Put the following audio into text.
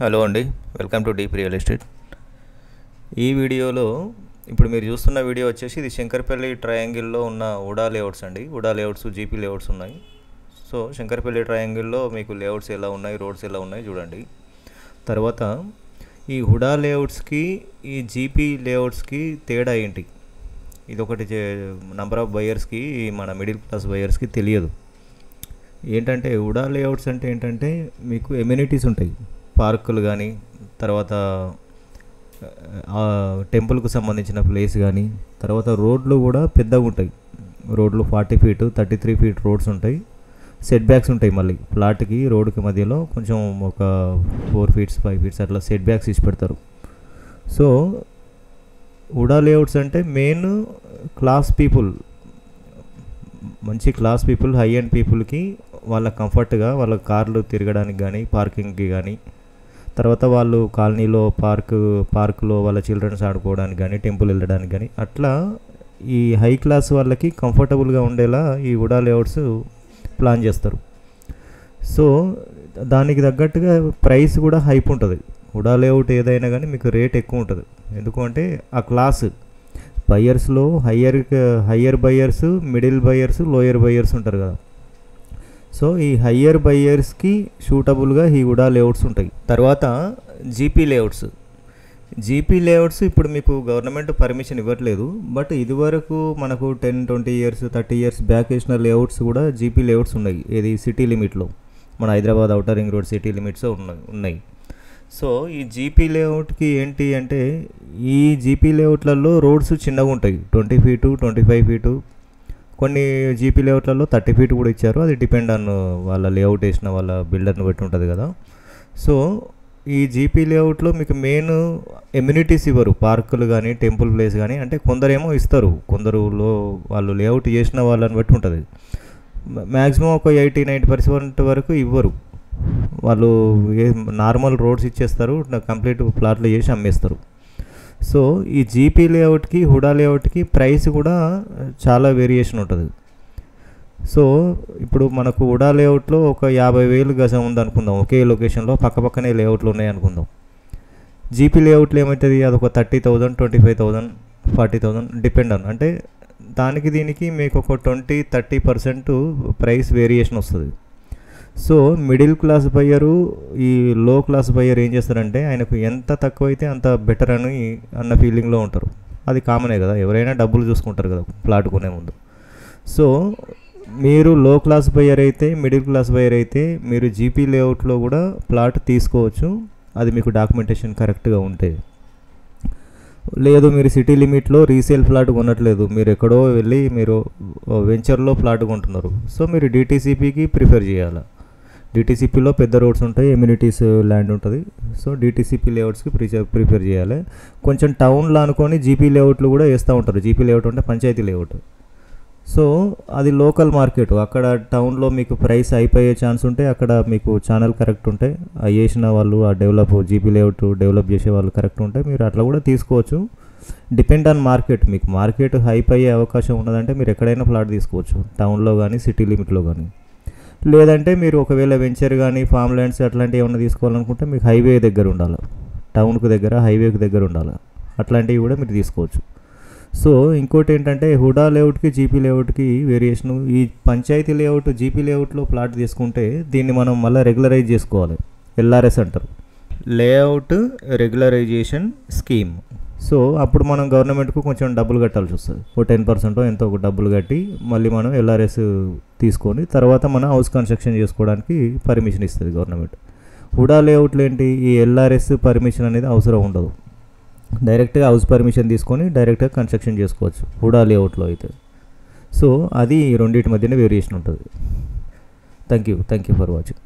Hello అండి, welcome to deep real estate. ఈ వీడియోలో ఇప్పుడు మీరు చూస్తున్న వీడియో వచ్చేసి ఇది శంకర్పల్లి ట్రయాంగిల్లో ఉన్న ఉడా లేఅవుట్స్ అండి. ఉడా లేఅవుట్స్, జీపీ లేఅవుట్స్ ఉన్నాయి. సో శంకర్పల్లి ట్రయాంగిల్లో మీకు లేఅవుట్స్ ఎలా ఉన్నాయి, రోడ్స్ ఎలా ఉన్నాయి చూడండి. తర్వాత ఈ హుడా లేఅవుట్స్కి ఈ జీపీ లేఅవుట్స్కి తేడా ఏంటి, ఇదొకటి నెంబర్ ఆఫ్ బయర్స్కి, మన మిడిల్ క్లాస్ బయర్స్కి తెలియదు. ఏంటంటే ఉడా లేఅవుట్స్ అంటే ఏంటంటే మీకు ఎమ్యూనిటీస్ ఉంటాయి, పార్కులు కానీ, తర్వాత టెంపుల్కు సంబంధించిన ప్లేస్ కానీ, తర్వాత రోడ్లు కూడా పెద్దగా ఉంటాయి. రోడ్లు 40 ఫీట్ 33 ఫీట్ రోడ్స్ ఉంటాయి. సెట్ బ్యాక్స్ ఉంటాయి, మళ్ళీ ప్లాట్కి రోడ్డుకి మధ్యలో కొంచెం ఒక 4 ఫీట్స్ 5 ఫీట్స్ అట్లా సెట్ బ్యాక్స్ ఇచ్చి పెడతారు. సో ఉడా లేఅవుట్స్ అంటే మెయిన్ క్లాస్ పీపుల్, మంచి క్లాస్ పీపుల్, హై అండ్ పీపుల్కి వాళ్ళ కంఫర్ట్గా వాళ్ళ కార్లు తిరగడానికి కానీ, పార్కింగ్కి కానీ, తర్వాత వాళ్ళు కాలనీలో పార్కులో వాళ్ళ చిల్డ్రన్స్ ఆడుకోవడానికి కానీ, టెంపుల్ వెళ్ళడానికి కానీ, అట్లా ఈ హై క్లాస్ వాళ్ళకి కంఫర్టబుల్గా ఉండేలా ఈ ఉడా లేఅవుట్స్ ప్లాన్ చేస్తారు. సో దానికి తగ్గట్టుగా ప్రైస్ కూడా హైప్ ఉంటుంది. ఉడా లేఅవుట్ ఏదైనా కానీ మీకు రేట్ ఎక్కువ ఉంటుంది. ఎందుకంటే ఆ క్లాస్ బయర్స్లో higher buyers, middle buyers, lower buyers ఉంటారు కదా. సో ఈ హయ్యర్ బయర్స్కి సూటబుల్గా ఈ ఉడా లేఅవుట్స్ ఉంటాయి. తర్వాత జీపీ లేఅవుట్స్ ఇప్పుడు మీకు గవర్నమెంట్ పర్మిషన్ ఇవ్వట్లేదు. బట్ ఇదివరకు మనకు 10-20 ఇయర్స్ 30 ఇయర్స్ బ్యాక్ వేసిన లేఅవుట్స్ కూడా జీపీ లేఅవుట్స్ ఉన్నాయి. ఇది సిటీ లిమిట్లో, మన Hyderabad outer ring road city limits ఉన్నాయి. సో ఈ జీపీ లేఅవుట్కి ఏంటి అంటే, ఈ జీపీ లేఅవుట్లలో రోడ్స్ చిన్నగా ఉంటాయి, 20 ఫీటు 25 ఫీటు, కొన్ని జీపీ లేఅవుట్లలో 30 ఫీట్ కూడా ఇచ్చారు. అది డిపెండ్ ఆన్ వాళ్ళ లేఅవుట్ వేసిన వాళ్ళ బిల్డర్ని బట్టి ఉంటుంది కదా. సో ఈ జీపీ లేఅవుట్లో మీకు మెయిన్ ఎమ్యూనిటీస్ ఇవ్వరు, పార్కులు కానీ, టెంపుల్ ప్లేస్ కానీ. అంటే కొందరేమో ఇస్తారు, కొందరులో వాళ్ళు లేఅవుట్ చేసిన వాళ్ళని బట్టి ఉంటుంది. మ్యాక్సిమం ఒక 80-90% వరకు ఇవ్వరు. వాళ్ళు నార్మల్ రోడ్స్ ఇచ్చేస్తారు, కంప్లీట్ ప్లాట్లు చేసి అమ్మేస్తారు. సో ఈ జీపీ లేఅవుట్కి, హుడా లేఅవుట్కి ప్రైస్ కూడా చాలా వేరియేషన్ ఉంటుంది. సో ఇప్పుడు మనకు ఉడా లేఅవుట్లో ఒక 50,000 గజం ఉంది అనుకుందాం, ఒకే లొకేషన్లో పక్కపక్కనే లేఅవుట్లు ఉన్నాయి అనుకుందాం. జీపీ లేఅవుట్లో ఏమవుతుంది, అదొక 30,000, 25,000, 40,000 డిపెండ్ ఆన్, అంటే దానికి దీనికి మీకు ఒక 20-30% ప్రైస్ వేరియేషన్ వస్తుంది. సో మిడిల్ క్లాస్ బయ్యరు, ఈ లో క్లాస్ బయ్యర్ ఏం చేస్తారంటే ఆయనకు ఎంత తక్కువైతే అంత బెటర్ అన్న ఫీలింగ్లో ఉంటారు. అది కామనే కదా, ఎవరైనా డబ్బులు చూసుకుంటారు కదా ప్లాట్ కొనే ముందు. సో మీరు లో క్లాస్ బయ్యర్ అయితే, మిడిల్ క్లాస్ బయ్యర్ అయితే మీరు జీపీ లేఅవుట్లో కూడా ప్లాట్ తీసుకోవచ్చు, అది మీకు డాక్యుమెంటేషన్ కరెక్ట్గా ఉంటే. లేదు మీరు సిటీ లిమిట్లో రీసేల్ ప్లాట్ కొనట్లేదు, మీరు ఎక్కడో వెళ్ళి మీరు వెంచర్లో ప్లాట్ కొంటున్నారు, సో మీరు డిటీసీపీకి ప్రిఫర్ చేయాలి. డిటీసీపీలో పెద్ద రోడ్స్ ఉంటాయి, ఎమ్యూనిటీస్ ల్యాండ్ ఉంటుంది. సో డిటీసీపీ లేఅవుట్స్కి ప్రిఫర్ చేయాలి. కొంచెం టౌన్లో అనుకొని జీపీ లేఅవుట్లు కూడా వేస్తూ ఉంటారు. జీపీ లేఅవుట్ అంటే పంచాయతీ లేఅవుట్. సో అది లోకల్ మార్కెట్, అక్కడ టౌన్లో మీకు ప్రైస్ అయిపోయే ఛాన్స్ ఉంటే, అక్కడ మీకు ఛానల్ కరెక్ట్ ఉంటే, ఆ వేసిన వాళ్ళు, ఆ జీపీ లేఅవుట్ డెవలప్ చేసే వాళ్ళు కరెక్ట్ ఉంటే మీరు అట్లా కూడా తీసుకోవచ్చు. డిపెండ్ ఆన్ మార్కెట్, మీకు మార్కెట్ హైప్ అయ్యే అవకాశం ఉన్నదంటే మీరు ఎక్కడైనా ప్లాట్ తీసుకోవచ్చు, టౌన్లో కానీ, సిటీ లిమిట్లో కానీ. లేదంటే మీరు ఒకవేళ వెంచర్ కానీ, ఫామ్ ల్యాండ్స్ అట్లాంటివి ఏమైనా తీసుకోవాలనుకుంటే మీకు హైవే దగ్గర ఉండాలి, టౌన్కు దగ్గర, హైవేకి దగ్గర ఉండాలి, అట్లాంటివి కూడా మీరు తీసుకోవచ్చు. సో ఇంకోటి ఏంటంటే హుడా లేఅవుట్కి, జీపీ లేఅవుట్కి వేరియేషను, ఈ పంచాయతీ లేఅవుట్ జీపీ లేఅవుట్లో ప్లాట్ తీసుకుంటే దీన్ని మనం మళ్ళీ రెగ్యులరైజ్ చేసుకోవాలి, LRS అంటారు, లేఅవుట్ రెగ్యులరైజేషన్ స్కీమ్. సో అప్పుడు మనం గవర్నమెంట్కు కొంచెం డబ్బులు కట్టాల్సి వస్తుంది, ఓ 10% ఎంతో ఒక డబ్బులు కట్టి మళ్ళీ మనం LRS తీసుకొని తర్వాత మనం హౌస్ కన్స్ట్రక్షన్ చేసుకోవడానికి పర్మిషన్ ఇస్తుంది గవర్నమెంట్. హుడా లేఅవుట్లో ఏంటి, ఈ LRS పర్మిషన్ అనేది అవసరం ఉండదు, డైరెక్ట్గా హౌస్ పర్మిషన్ తీసుకొని డైరెక్ట్గా కన్స్ట్రక్షన్ చేసుకోవచ్చు హుడా లేఅవుట్లో అయితే. సో అది రెండింటి మధ్యన వేరియేషన్ ఉంటుంది. Thank you for watching.